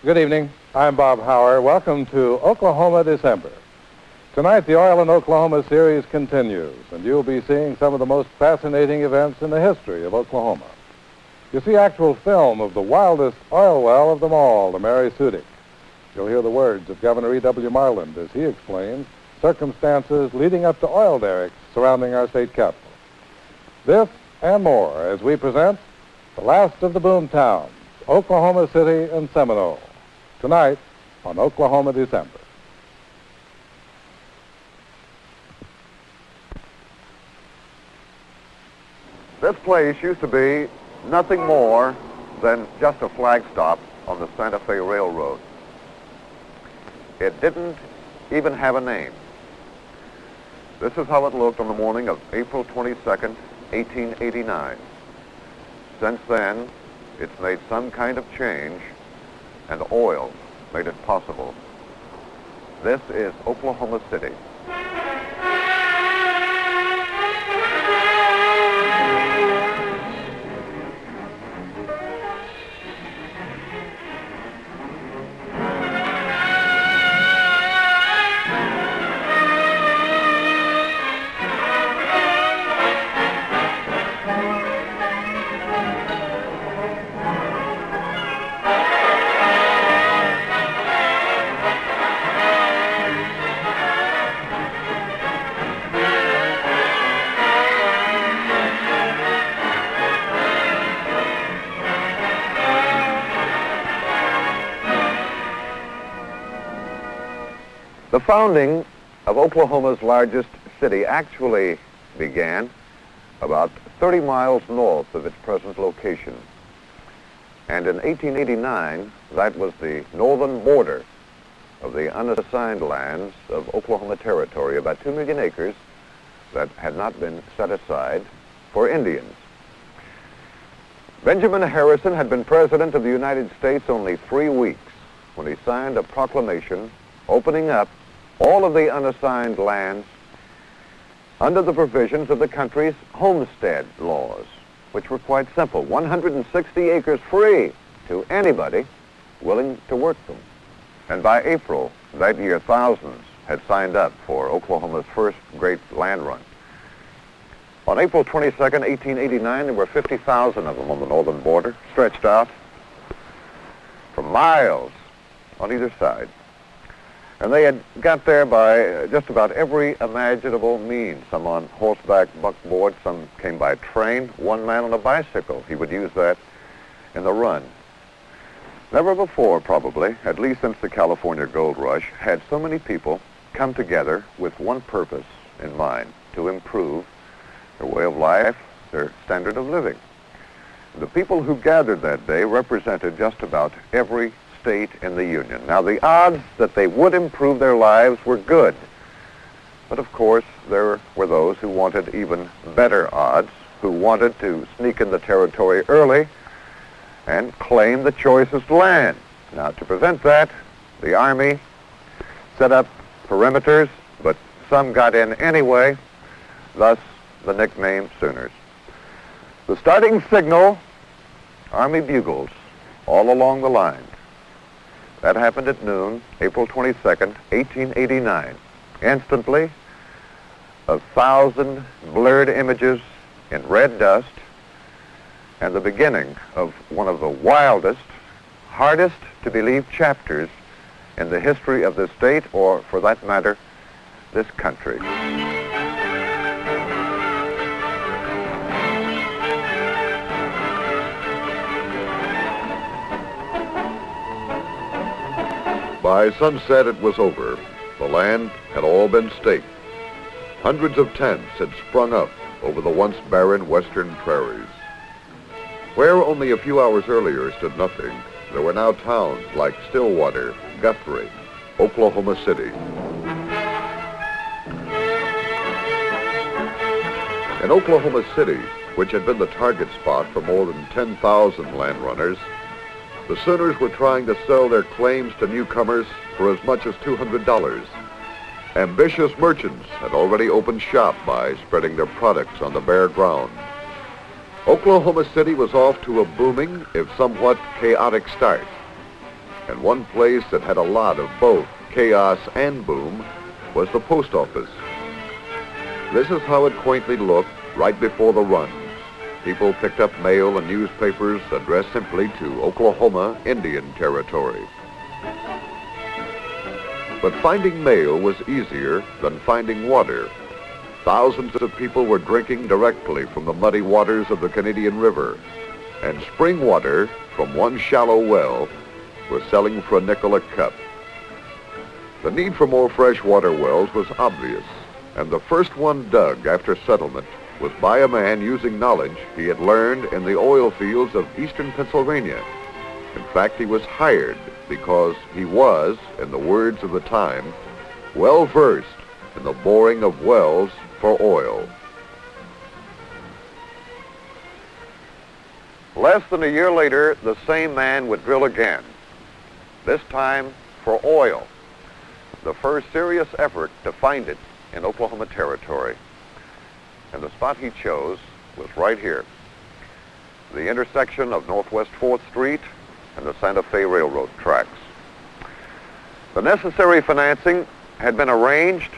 Good evening. I'm Bob Hauer. Welcome to Oklahoma December. Tonight, the Oil in Oklahoma series continues, and you'll be seeing some of the most fascinating events in the history of Oklahoma. You see actual film of the wildest oil well of them all, the Mary Sudik. You'll hear the words of Governor E.W. Marland as he explains circumstances leading up to oil derricks surrounding our state capital. This and more as we present the last of the boom towns, Oklahoma City and Seminole, tonight on Oklahoma December. This place used to be nothing more than just a flag stop on the Santa Fe Railroad. It didn't even have a name. This is how it looked on the morning of April 22nd, 1889. Since then, it's made some kind of change, and oil made it possible. This is Oklahoma City. The founding of Oklahoma's largest city actually began about 30 miles north of its present location. And in 1889, that was the northern border of the unassigned lands of Oklahoma Territory, about 2 million acres that had not been set aside for Indians. Benjamin Harrison had been President of the United States only 3 weeks when he signed a proclamation opening up all of the unassigned lands under the provisions of the country's homestead laws, which were quite simple: 160 acres free to anybody willing to work them. And by April that year, thousands had signed up for Oklahoma's first great land run. On April 22nd, 1889, there were 50,000 of them on the northern border, stretched out for miles on either side. And they had got there by just about every imaginable means, some on horseback buckboard, some came by train, one man on a bicycle. He would use that in the run. Never before, probably, at least since the California Gold Rush, had so many people come together with one purpose in mind: to improve their way of life, their standard of living. The people who gathered that day represented just about every state in the Union. Now, the odds that they would improve their lives were good, but of course there were those who wanted even better odds, who wanted to sneak in the territory early and claim the choicest land. Now, to prevent that, the Army set up perimeters, but some got in anyway, thus the nickname Sooners. The starting signal, Army bugles all along the lines. That happened at noon, April 22nd, 1889. Instantly, 1,000 blurred images in red dust, and the beginning of one of the wildest, hardest to believe chapters in the history of this state, or for that matter, this country. By sunset, it was over. The land had all been staked. Hundreds of tents had sprung up over the once barren western prairies. Where only a few hours earlier stood nothing, there were now towns like Stillwater, Guthrie, Oklahoma City. In Oklahoma City, which had been the target spot for more than 10,000 land runners, the Sooners were trying to sell their claims to newcomers for as much as $200. Ambitious merchants had already opened shop by spreading their products on the bare ground. Oklahoma City was off to a booming, if somewhat chaotic start. And one place that had a lot of both chaos and boom was the post office. This is how it quaintly looked right before the run. People picked up mail and newspapers addressed simply to Oklahoma Indian Territory. But finding mail was easier than finding water. Thousands of people were drinking directly from the muddy waters of the Canadian River, and spring water from one shallow well was selling for a nickel a cup. The need for more freshwater wells was obvious, and the first one dug after settlement was by a man using knowledge he had learned in the oil fields of eastern Pennsylvania. In fact, he was hired because he was, in the words of the time, well versed in the boring of wells for oil. Less than a year later, the same man would drill again, this time for oil, the first serious effort to find it in Oklahoma Territory. And the spot he chose was right here, the intersection of Northwest 4th Street and the Santa Fe Railroad tracks. The necessary financing had been arranged,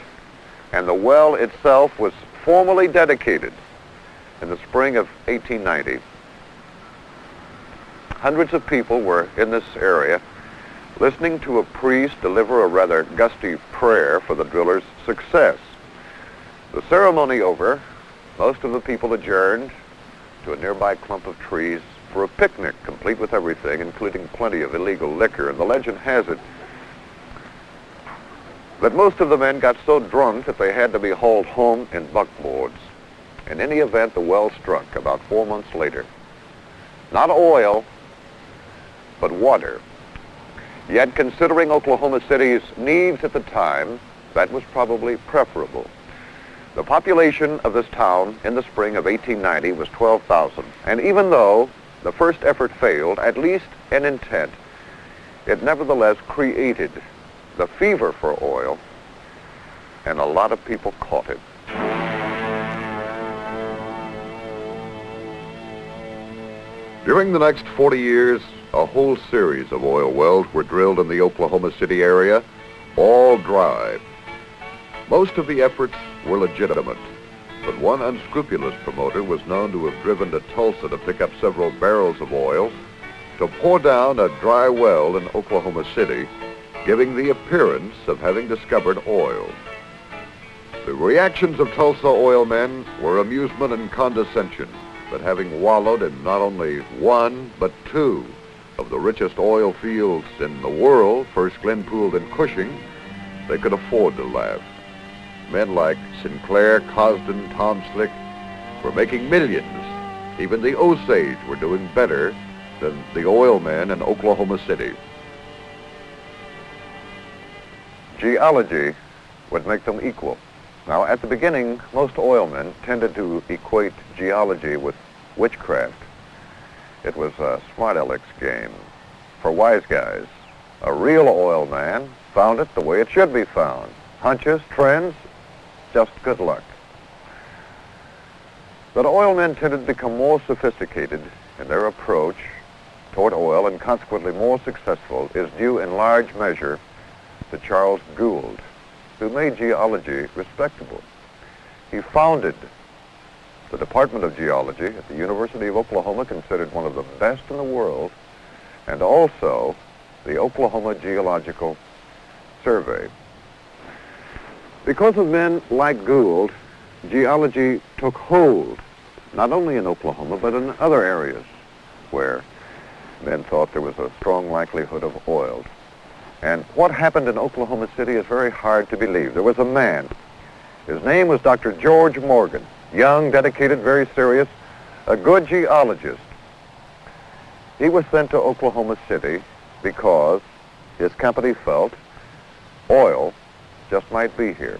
and the well itself was formally dedicated in the spring of 1890. Hundreds of people were in this area listening to a priest deliver a rather gusty prayer for the driller's success. The ceremony over, most of the people adjourned to a nearby clump of trees for a picnic, complete with everything, including plenty of illegal liquor. And the legend has it that most of the men got so drunk that they had to be hauled home in buckboards. In any event, the well struck about 4 months later. Not oil, but water. Yet, considering Oklahoma City's needs at the time, that was probably preferable. The population of this town in the spring of 1890 was 12,000. And even though the first effort failed, at least in intent, it nevertheless created the fever for oil, and a lot of people caught it. During the next 40 years, a whole series of oil wells were drilled in the Oklahoma City area, all dry. Most of the efforts were legitimate, but one unscrupulous promoter was known to have driven to Tulsa to pick up several barrels of oil to pour down a dry well in Oklahoma City, giving the appearance of having discovered oil. The reactions of Tulsa oil men were amusement and condescension, but having wallowed in not only one, but two of the richest oil fields in the world, first Glenpool and Cushing, they could afford to laugh. Men like Sinclair, Cosden, Tom Slick were making millions. Even the Osage were doing better than the oil men in Oklahoma City. Geology would make them equal. Now, at the beginning, most oilmen tended to equate geology with witchcraft. It was a smart Aleck's game for wise guys. A real oil man found it the way it should be found. Hunches, trends, just good luck. But oilmen tended to become more sophisticated in their approach toward oil, and consequently more successful, is due in large measure to Charles Gould, who made geology respectable. He founded the Department of Geology at the University of Oklahoma, considered one of the best in the world, and also the Oklahoma Geological Survey. Because of men like Gould, geology took hold, not only in Oklahoma, but in other areas where men thought there was a strong likelihood of oil. And what happened in Oklahoma City is very hard to believe. There was a man. His name was Dr. George Morgan, young, dedicated, very serious, a good geologist. He was sent to Oklahoma City because his company felt oil just might be here.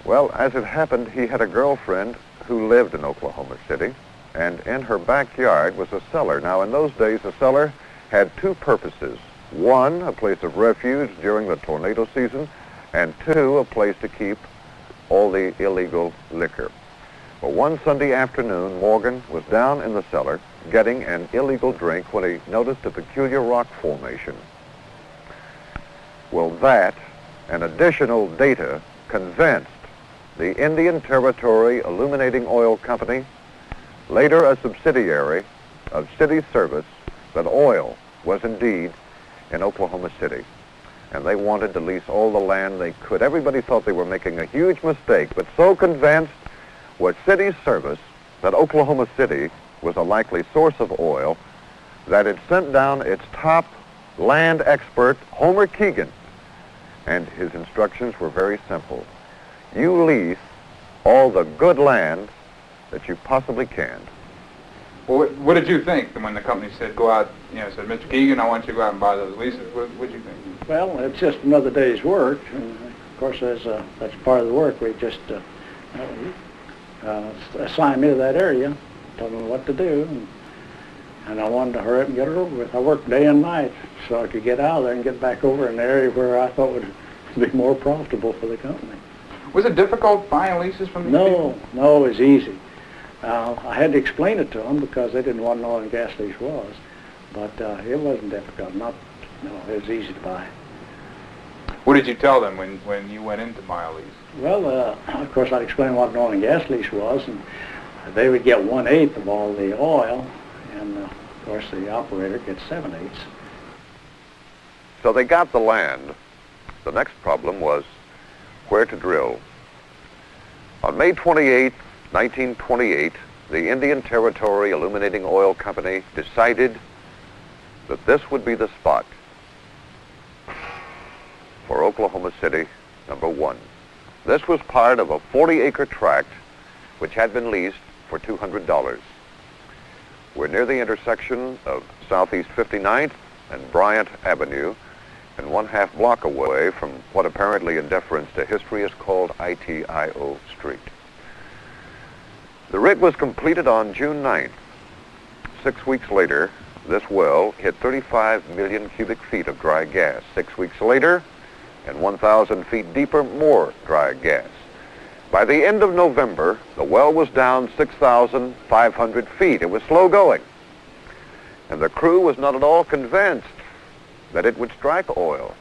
Well, as it happened, he had a girlfriend who lived in Oklahoma City, and in her backyard was a cellar. Now, in those days, a cellar had two purposes. One, a place of refuge during the tornado season, and two, a place to keep all the illegal liquor. Well, one Sunday afternoon, Morgan was down in the cellar getting an illegal drink when he noticed a peculiar rock formation. Well, that and additional data convinced the Indian Territory Illuminating Oil Company, later a subsidiary of City Service, that oil was indeed in Oklahoma City. And they wanted to lease all the land they could. Everybody thought they were making a huge mistake, but so convinced was City Service that Oklahoma City was a likely source of oil that it sent down its top land expert, Homer Keegan. And his instructions were very simple. You lease all the good land that you possibly can. Well, what did you think when the company said, go out, said, Mr. Keegan, I want you to go out and buy those leases? What did you think? Well, it's just another day's work. And of course, that's part of the work. We just assigned me to that area, told me what to do, and I wanted to hurry up and get it over with. I worked day and night so I could get out of there and get back over in the area where I thought would be more profitable for the company. Was it difficult buying leases from these people? No, it was easy. I had to explain it to them because they didn't want to know what a gas lease was, but it wasn't difficult. It was easy to buy. What did you tell them when you went in to buy a lease? Well, of course, I'd explain what an oil and gas lease was, and they would get 1/8 of all the oil, and of course the operator gets 7/8. So they got the land. The next problem was where to drill. On May 28, 1928, the Indian Territory Illuminating Oil Company decided that this would be the spot for Oklahoma City #1. This was part of a 40-acre tract which had been leased for $200. We're near the intersection of Southeast 59th and Bryant Avenue, and 1/2 block away from what apparently in deference to history is called ITIO Street. The rig was completed on June 9th. 6 weeks later, this well hit 35 million cubic feet of dry gas. 6 weeks later, and 1,000 feet deeper, more dry gas. By the end of November, the well was down 6,500 feet. It was slow going. And the crew was not at all convinced that it would strike oil.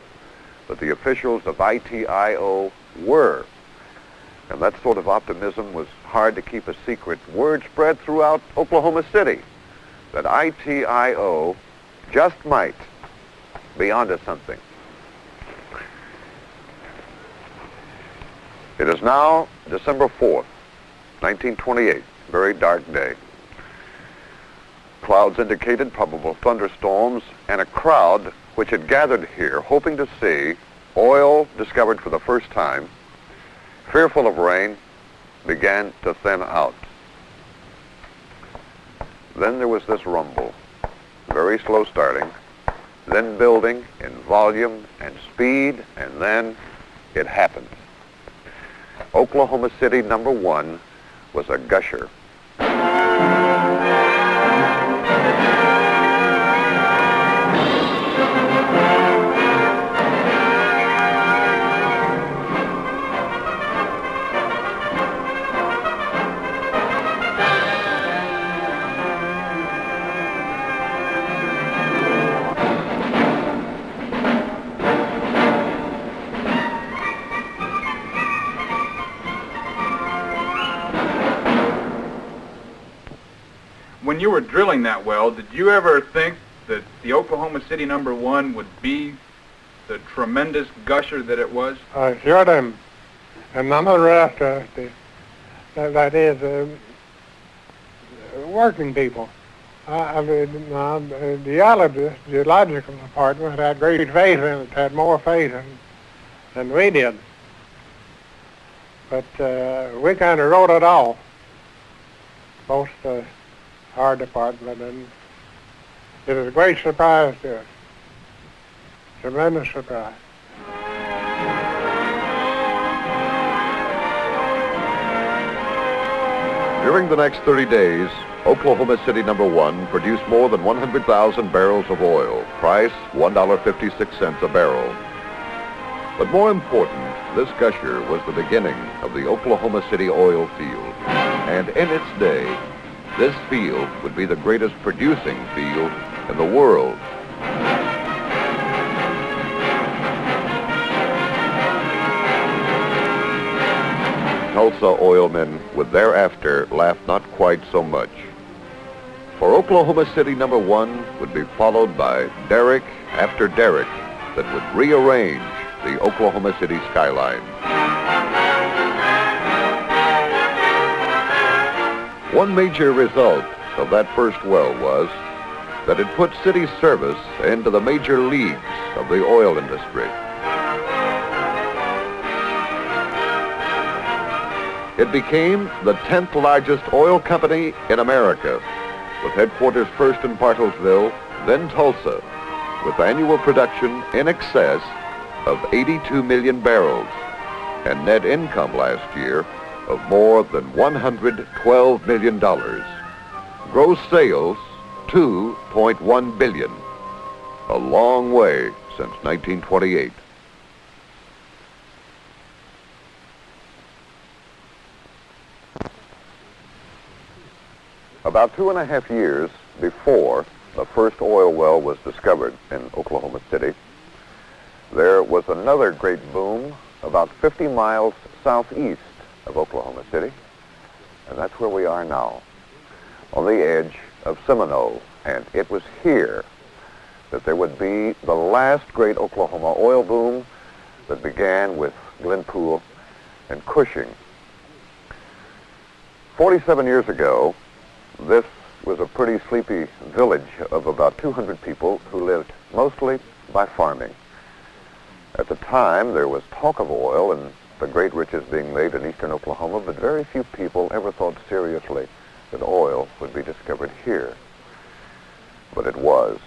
But the officials of ITIO were. And that sort of optimism was hard to keep a secret. Word spread throughout Oklahoma City that ITIO just might be onto something. It is now December 4th, 1928, very dark day. Clouds indicated probable thunderstorms, and a crowd which had gathered here hoping to see oil discovered for the first time, fearful of rain, began to thin out. Then there was this rumble, very slow starting, then building in volume and speed, and then it happened. Oklahoma City #1 was a gusher. When you were drilling that well, did you ever think that the Oklahoma City #1 would be the tremendous gusher that it was? Sure didn't. And none of the rest of that is, working people. The geological department had great faith in it, had more faith than we did. But we kind of wrote it off, most our department, and it was a great surprise to us, tremendous surprise. During the next 30 days, Oklahoma City #1 produced more than 100,000 barrels of oil, price $1.56 a barrel. But more important, this gusher was the beginning of the Oklahoma City oil field. And in its day, this field would be the greatest producing field in the world. Tulsa oilmen would thereafter laugh not quite so much. For Oklahoma City number 1 would be followed by derrick after derrick that would rearrange the Oklahoma City skyline. One major result of that first well was that it put city service into the major leagues of the oil industry. It became the 10th largest oil company in America, with headquarters first in Bartlesville, then Tulsa, with annual production in excess of 82 million barrels and net income last year of more than $112 million. Gross sales, $2.1 billion, a long way since 1928. About 2.5 years before the first oil well was discovered in Oklahoma City, there was another great boom about 50 miles southeast of Oklahoma City, and that's where we are now, on the edge of Seminole. And it was here that there would be the last great Oklahoma oil boom that began with Glenpool and Cushing. 47 years ago, this was a pretty sleepy village of about 200 people who lived mostly by farming. At the time, there was talk of oil and the great riches being made in eastern Oklahoma, but very few people ever thought seriously that oil would be discovered here. But it was.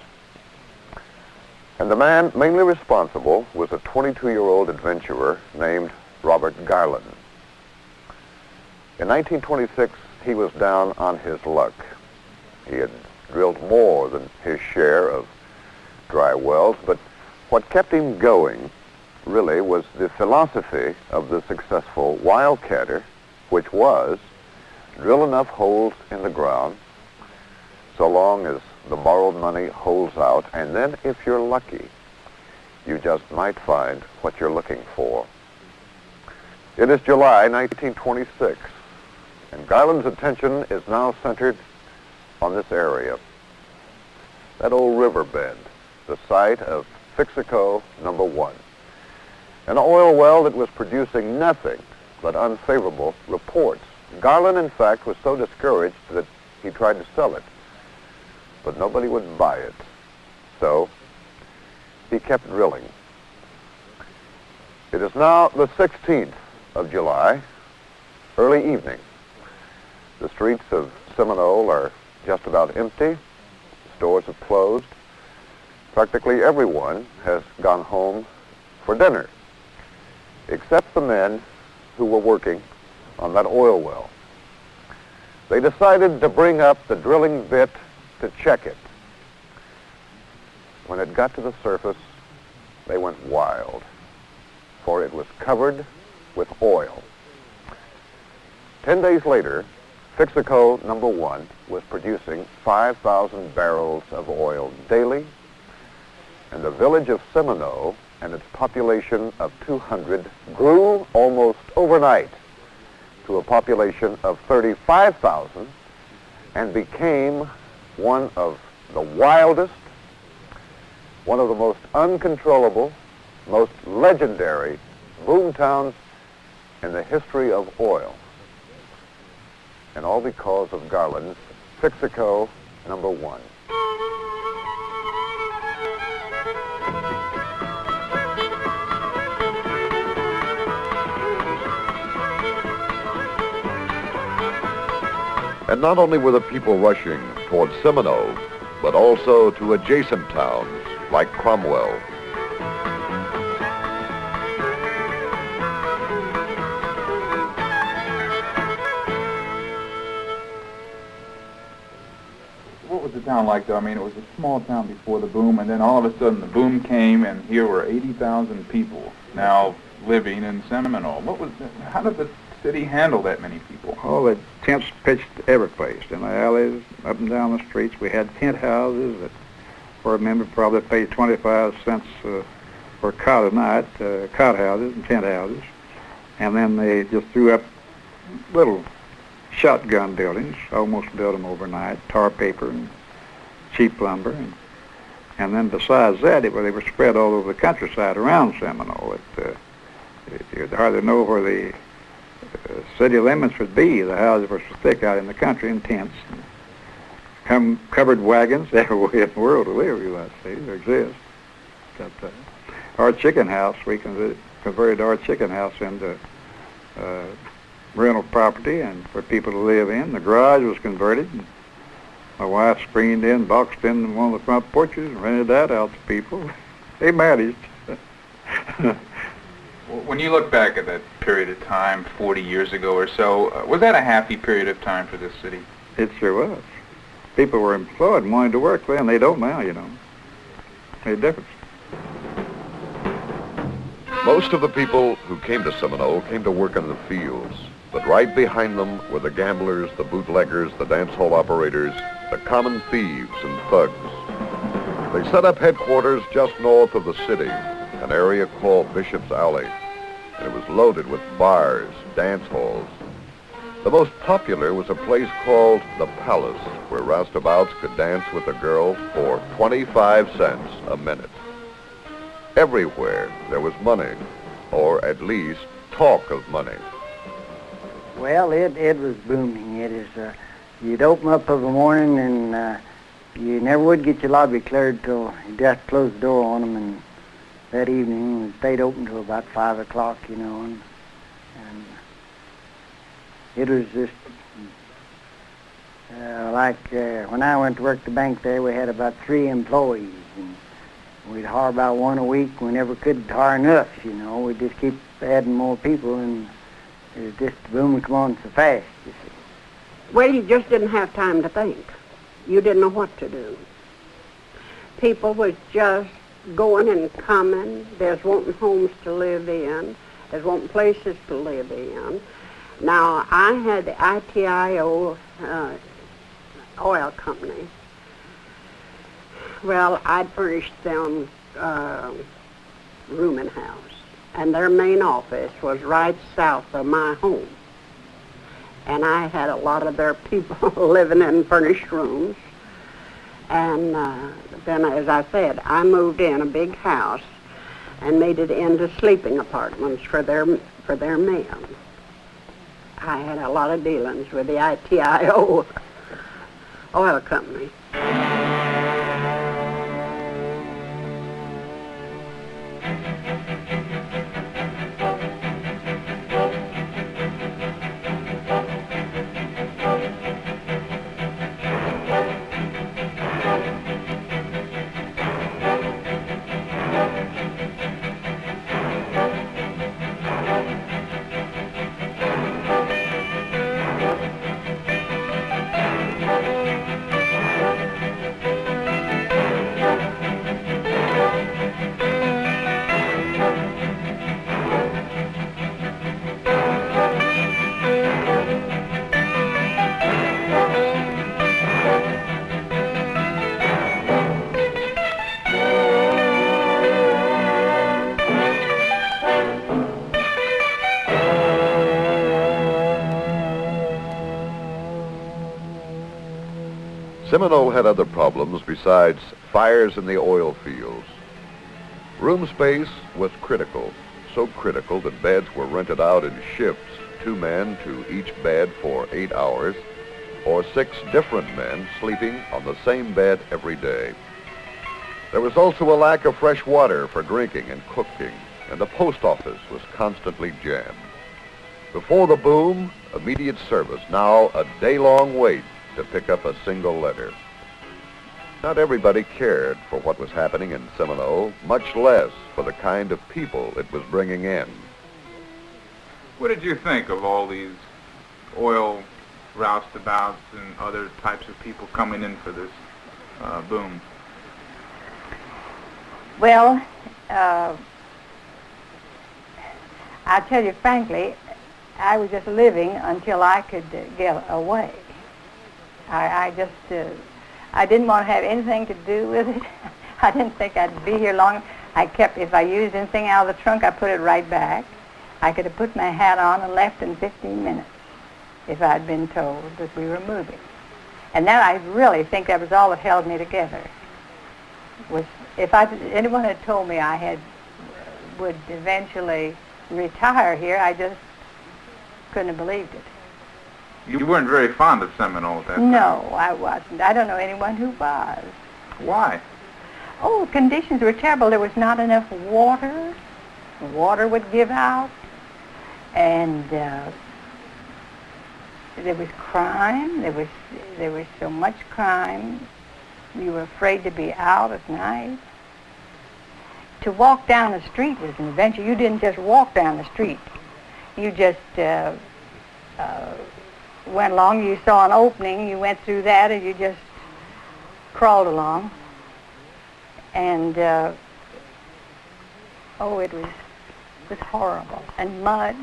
And the man mainly responsible was a 22-year-old adventurer named Robert Garland. In 1926, he was down on his luck. He had drilled more than his share of dry wells, but what kept him going really was the philosophy of the successful wildcatter, which was drill enough holes in the ground so long as the borrowed money holds out, and then if you're lucky, you just might find what you're looking for. It is July 1926. And Garland's attention is now centered on this area. That old riverbed, the site of Fixico number 1. An oil well that was producing nothing but unfavorable reports. Garland, in fact, was so discouraged that he tried to sell it, but nobody would buy it. So he kept drilling. It is now the 16th of July, early evening. The streets of Seminole are just about empty. Stores have closed. Practically everyone has gone home for dinner, except the men who were working on that oil well. They decided to bring up the drilling bit to check it. When it got to the surface, they went wild, for it was covered with oil. 10 days later, Fixico number 1 was producing 5,000 barrels of oil daily, and the village of Seminole and its population of 200 grew almost overnight to a population of 35,000 and became one of the wildest, one of the most uncontrollable, most legendary boom towns in the history of oil. And all because of Garland's Fixico number 1. And not only were the people rushing towards Seminole, but also to adjacent towns like Cromwell. What was the town like, though? I mean, it was a small town before the boom, and then all of a sudden the boom came, and here were 80,000 people now living in Seminole. How did the city handle that many people? Oh, the tents pitched every place, in the alleys, up and down the streets. We had tent houses that, for a member, probably paid 25 cents for a cot a night, cot houses and tent houses. And then they just threw up little shotgun buildings, almost built them overnight, tar paper and cheap lumber. And then besides that, they were spread all over the countryside around Seminole. You'd hardly know where the city limits would be. The houses were so thick out in the country in tents. Covered wagons everywhere in the world to live, you might say, or exist. But, our chicken house, we converted our chicken house into rental property and for people to live in. The garage was converted. And my wife screened in, boxed in one of the front porches and rented that out to people. They managed. When you look back at that period of time, 40 years ago or so, was that a happy period of time for this city? It sure was. People were employed and wanted to work then. They don't now, you know. Made a difference. Most of the people who came to Seminole came to work in the fields, but right behind them were the gamblers, the bootleggers, the dance hall operators, the common thieves and thugs. They set up headquarters just north of the city, an area called Bishop's Alley, and it was loaded with bars, dance halls. The most popular was a place called the Palace, where roustabouts could dance with a girl for 25 cents a minute. Everywhere there was money, or at least talk of money. Well, it was booming. It is. You'd open up of a morning and you never would get your lobby cleared till you just closed the door on them. And that evening we stayed open till about 5 o'clock, you know. And it was just when I went to work the bank there, we had about 3 employees. And we'd hire about 1 a week. We never could hire enough, you know. We'd just keep adding more people, and it was just the boom would come on so fast, you see. Well, you just didn't have time to think. You didn't know what to do. People was just going and coming. There's wanting homes to live in. There's wanting places to live in. Now, I had the ITIO oil company. Well, I'd furnished them room and house, and their main office was right south of my home. And I had a lot of their people living in furnished rooms. And then, as I said, I moved in a big house and made it into sleeping apartments for their men. I had a lot of dealings with the ITIO oil company. Seminole had other problems besides fires in the oil fields. Room space was critical, so critical that beds were rented out in shifts, 2 men to each bed for 8 hours, or 6 different men sleeping on the same bed every day. There was also a lack of fresh water for drinking and cooking, and the post office was constantly jammed. Before the boom, immediate service, now a day-long wait to pick up a single letter. Not everybody cared for what was happening in Seminole, much less for the kind of people it was bringing in. What did you think of all these oil roustabouts and other types of people coming in for this boom? Well, I tell you frankly, I was just living until I could get away. I didn't want to have anything to do with it. I didn't think I'd be here long. If I used anything out of the trunk, I put it right back. I could have put my hat on and left in 15 minutes if I'd been told that we were moving. And that, I really think that was all that held me together. Was if anyone had told me would eventually retire here, I just couldn't have believed it. You weren't very fond of Seminole at that time. No, I wasn't. I don't know anyone who was. Why? Oh, conditions were terrible. There was not enough water. Water would give out. And there was crime. There was so much crime. You were afraid to be out at night. To walk down the street was an adventure. You didn't just walk down the street. You just went along. You saw an opening. You went through that, and you just crawled along. And it was horrible. And mud.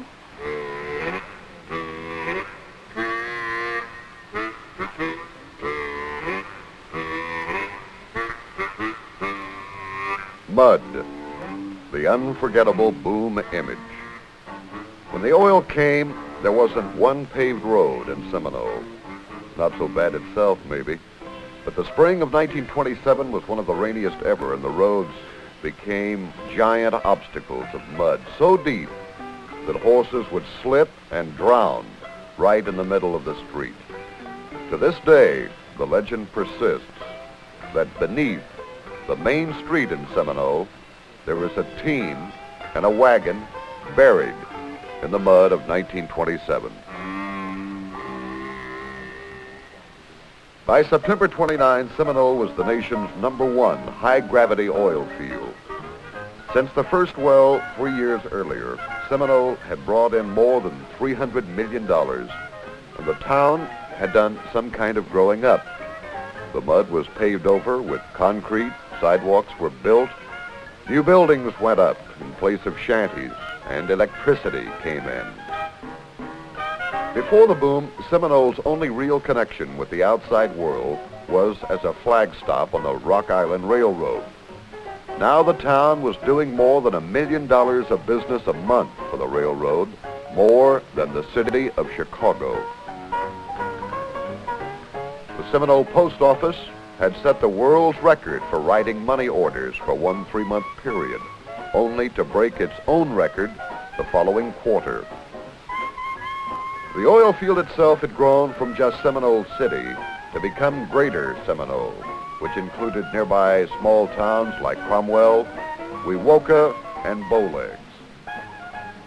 Mud, the unforgettable boom image. When the oil came, there wasn't one paved road in Seminole. Not so bad itself, maybe. But the spring of 1927 was one of the rainiest ever, and the roads became giant obstacles of mud, so deep that horses would slip and drown right in the middle of the street. To this day, the legend persists that beneath the main street in Seminole, there was a team and a wagon buried in the mud of 1927. By September 29, Seminole was the nation's #1 high-gravity oil field. Since the first well 3 years earlier, Seminole had brought in more than $300 million, and the town had done some kind of growing up. The mud was paved over with concrete, sidewalks were built, new buildings went up in place of shanties, and electricity came in. Before the boom, Seminole's only real connection with the outside world was as a flag stop on the Rock Island Railroad. Now the town was doing more than $1 million of business a month for the railroad, more than the city of Chicago. The Seminole Post Office had set the world's record for writing money orders for one 3-month period, only to break its own record the following quarter. The oil field itself had grown from just Seminole City to become Greater Seminole, which included nearby small towns like Cromwell, Wewoka, and Bowlegs.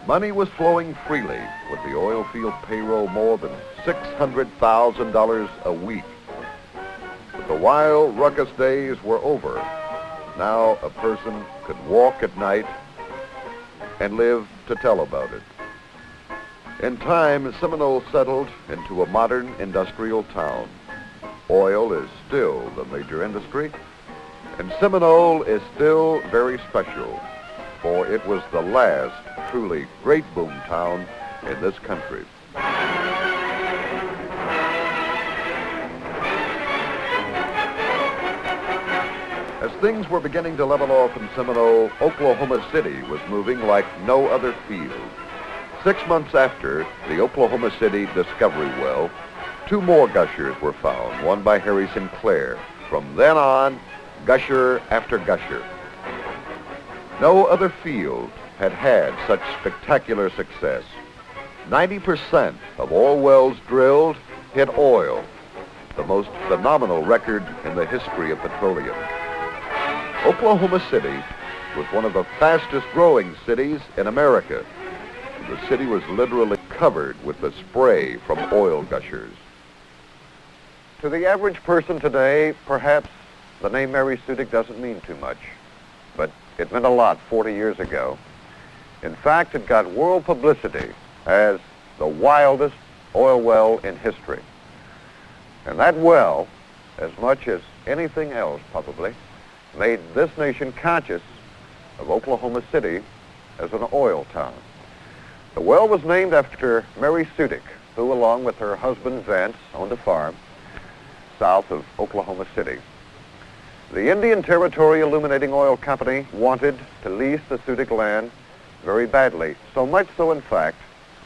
Money was flowing freely, with the oil field payroll more than $600,000 a week. But the wild, ruckus days were over. Now a person could walk at night and live to tell about it. In time, Seminole settled into a modern industrial town. Oil is still the major industry, and Seminole is still very special, for it was the last truly great boom town in this country. As things were beginning to level off in Seminole, Oklahoma City was moving like no other field. 6 months after the Oklahoma City discovery well, 2 more gushers were found, one by Harry Sinclair. From then on, gusher after gusher. No other field had had such spectacular success. 90% of all wells drilled hit oil, the most phenomenal record in the history of petroleum. Oklahoma City was one of the fastest growing cities in America. The city was literally covered with the spray from oil gushers. To the average person today, perhaps the name Mary Sudik doesn't mean too much, but it meant a lot 40 years ago. In fact, it got world publicity as the wildest oil well in history. And that well as much as anything else probably, made this nation conscious of Oklahoma City as an oil town. The well was named after Mary Sudik, who, along with her husband Vance, owned a farm south of Oklahoma City. The Indian Territory Illuminating Oil Company wanted to lease the Sudik land very badly, so much so, in fact,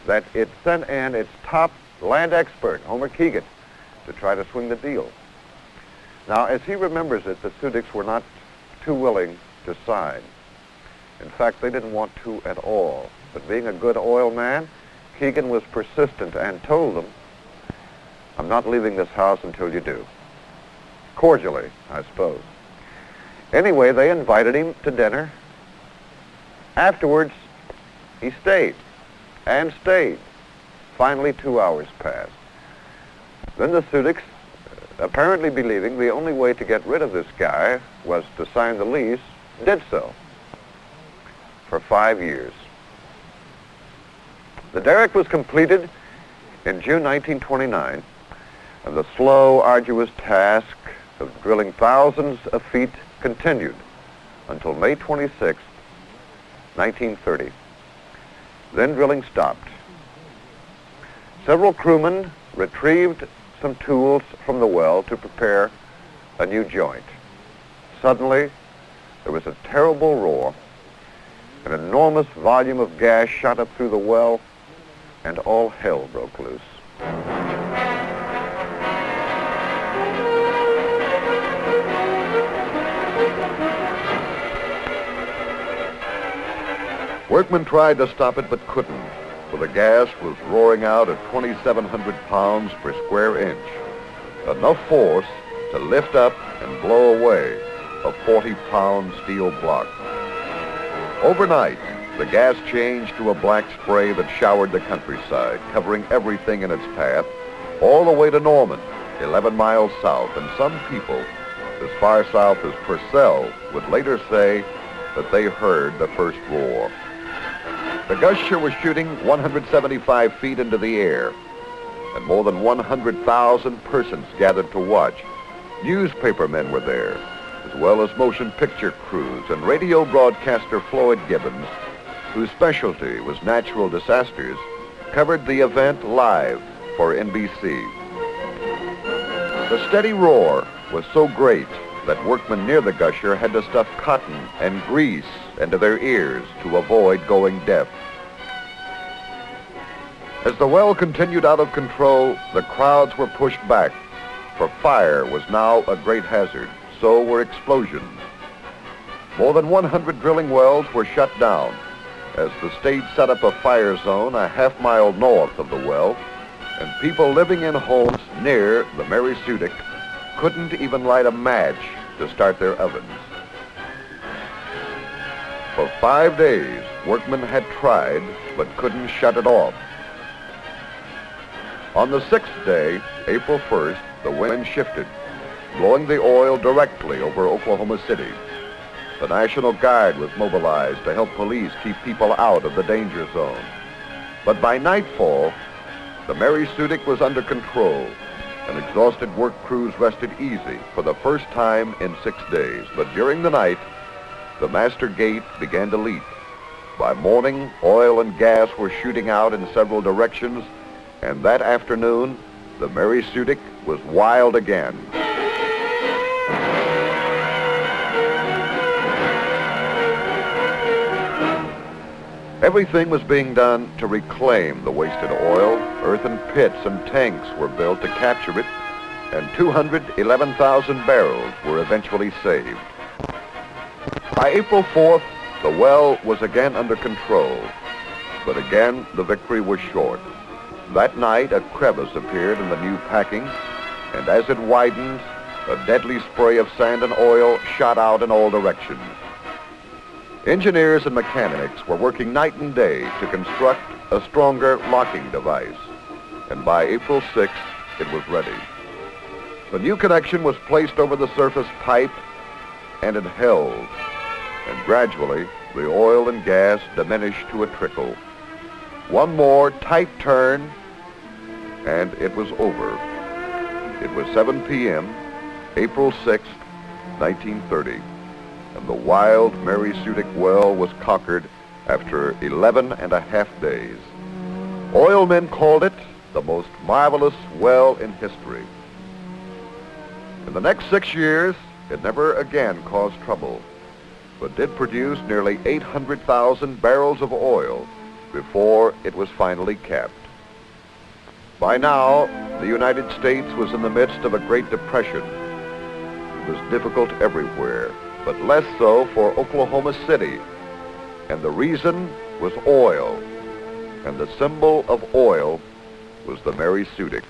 that it sent in its top land expert, Homer Keegan, to try to swing the deal. Now, as he remembers it, the Sudiks were not too willing to sign. In fact, they didn't want to at all. But being a good oil man, Keegan was persistent and told them, "I'm not leaving this house until you do." Cordially, I suppose. Anyway, they invited him to dinner. Afterwards, he stayed and stayed. Finally, 2 hours passed. Then the Sudiks, apparently believing the only way to get rid of this guy was to sign the lease, did so for 5 years. The derrick was completed in June 1929, and the slow, arduous task of drilling thousands of feet continued until May 26, 1930. Then drilling stopped. Several crewmen retrieved some tools from the well to prepare a new joint. Suddenly, there was a terrible roar. An enormous volume of gas shot up through the well, and all hell broke loose. Workmen tried to stop it but couldn't, for the gas was roaring out at 2,700 pounds per square inch, enough force to lift up and blow away a 40-pound steel block. Overnight, the gas changed to a black spray that showered the countryside, covering everything in its path, all the way to Norman, 11 miles south, and some people, as far south as Purcell, would later say that they heard the first roar. The gusher was shooting 175 feet into the air, and more than 100,000 persons gathered to watch. Newspapermen were there, as well as motion picture crews, and radio broadcaster Floyd Gibbons, whose specialty was natural disasters, covered the event live for NBC. The steady roar was so great that workmen near the gusher had to stuff cotton and grease into their ears to avoid going deaf. As the well continued out of control, the crowds were pushed back, for fire was now a great hazard. So were explosions. More than 100 drilling wells were shut down as the state set up a fire zone a half-mile north of the well, and people living in homes near the Mary Sudik couldn't even light a match to start their ovens. For 5 days, workmen had tried but couldn't shut it off. On the 6th day, April 1st, the wind shifted, blowing the oil directly over Oklahoma City. The National Guard was mobilized to help police keep people out of the danger zone. But by nightfall, the Mary Sudik was under control, and exhausted work crews rested easy for the first time in 6 days. But during the night, the master gate began to leak. By morning, oil and gas were shooting out in several directions, and that afternoon, the Mary Sudik was wild again. Everything was being done to reclaim the wasted oil. Earthen pits and tanks were built to capture it, and 211,000 barrels were eventually saved. By April 4th, the well was again under control, but again the victory was short. That night, a crevice appeared in the new packing, and as it widened, a deadly spray of sand and oil shot out in all directions. Engineers and mechanics were working night and day to construct a stronger locking device, and by April 6th, it was ready. The new connection was placed over the surface pipe, and it held, and gradually, the oil and gas diminished to a trickle. One more tight turn, and it was over. It was 7 p.m., April 6, 1930, and the Wild Mary Sudik well was conquered after 11.5 days. Oilmen called it the most marvelous well in history. In the next 6 years, it never again caused trouble, but did produce nearly 800,000 barrels of oil before it was finally capped. By now, the United States was in the midst of a Great Depression. It was difficult everywhere, but less so for Oklahoma City. And the reason was oil. And the symbol of oil was the Mary Sudik.